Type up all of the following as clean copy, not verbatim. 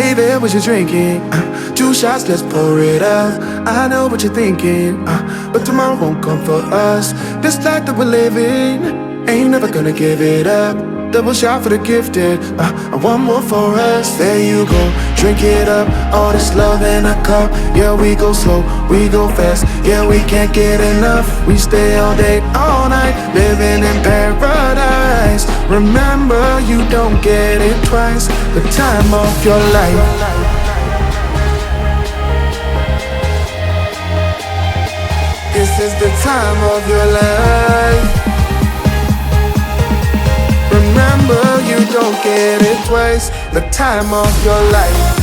Hey there, what you drinking? 2 shots, let's pour it up. I know what you're thinking, but tomorrow won't come for us. This life that we're living, ain't never gonna give it up. Double shot for the gifted, and one more for us. There you go, drink it up. All this love in a cup. Yeah, we go slow, we go fast. Yeah, we can't get enough. We stay all day, all night, living in paradise. Remember, you don't get it twice. The time of your life. This is the time of your life. Remember, you don't get it twice. The time of your life.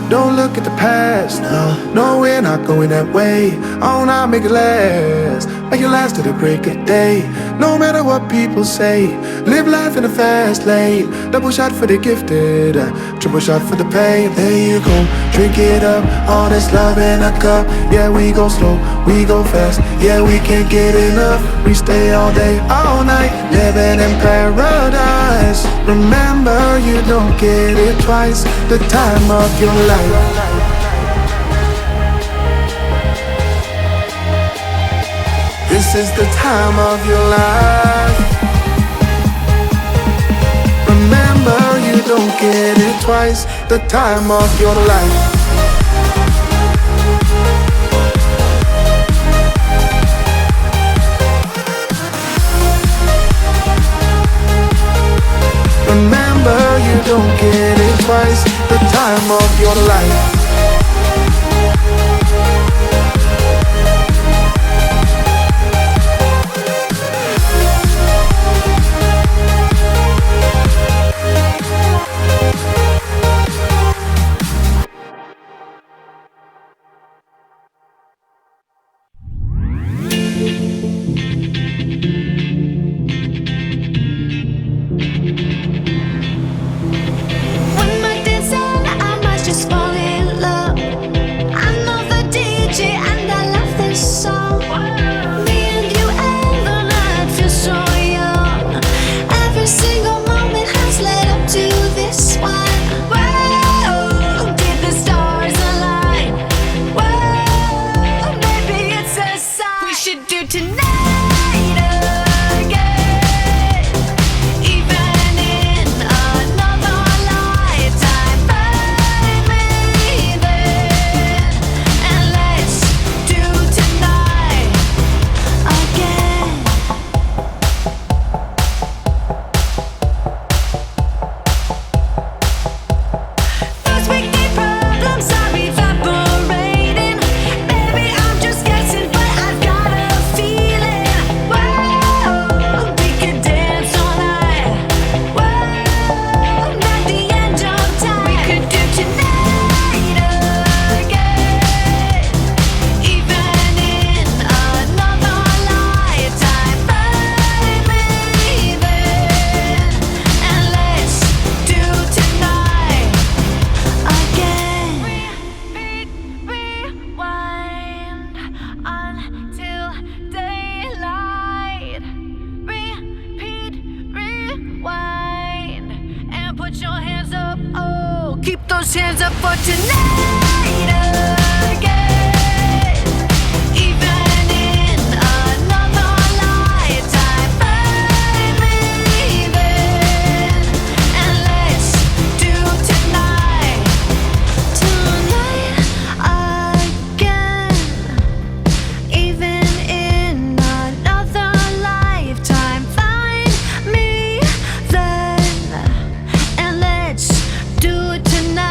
Don't look at the past, no, we're not going that way. Oh, now make it last, make it last to the break of day. No matter what people say, live life in a fast lane. Double shot for the gifted, triple shot for the pain. There you go, drink it up, all this love in a cup. Yeah, we go slow, we go fast. Yeah, we can't get enough. We stay all day, all night, living in paradise. Remember, you don't get it twice. The time of your life. This is the time of your life. Remember, you don't get it twice. The time of your life. Remember, you don't get it twice. The time of your life. Hands up for tonight again. Even in another lifetime, find me there. And let's do tonight again. Even in another lifetime, find me then. And let's do it tonight.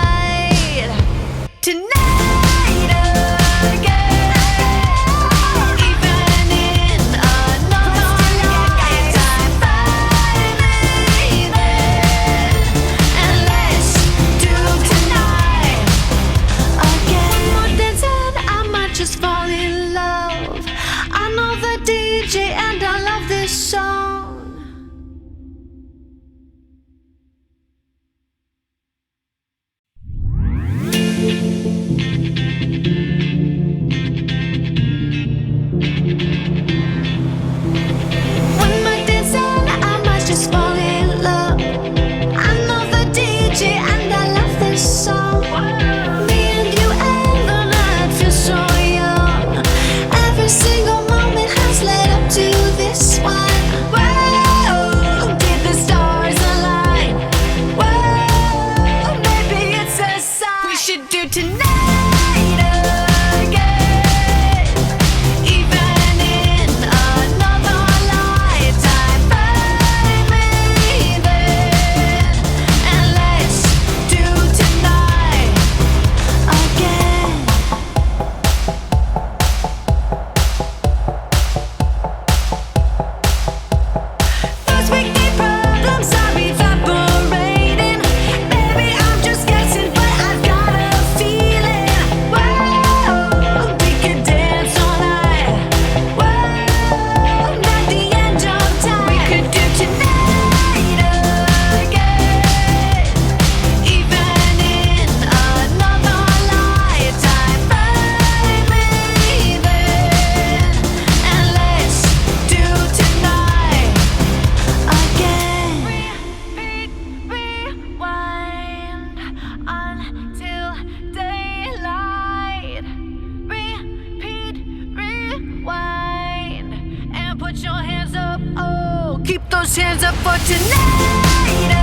those hands up for tonight.